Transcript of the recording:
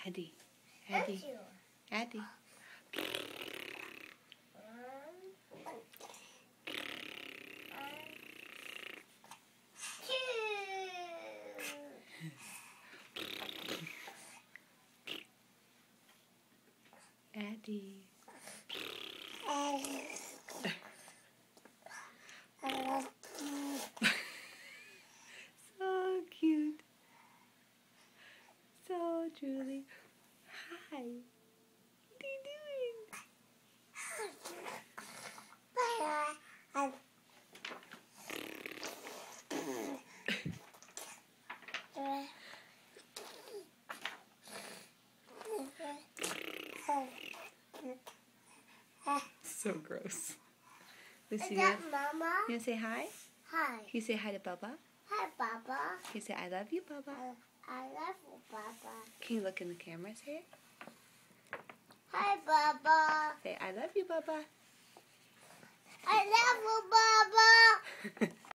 Eddie. Eddie. Eddie. Eddie. So cute. So Julie. Hi. What are you doing? So gross. Lucy, Is that Mama? You want to say hi? Hi. Can you say hi to Bubba? Hi, Baba. Can you say I love you, Bubba? I love you, Baba. Can you look in the camera and say it? Hi, Baba. Say I love you, Bubba.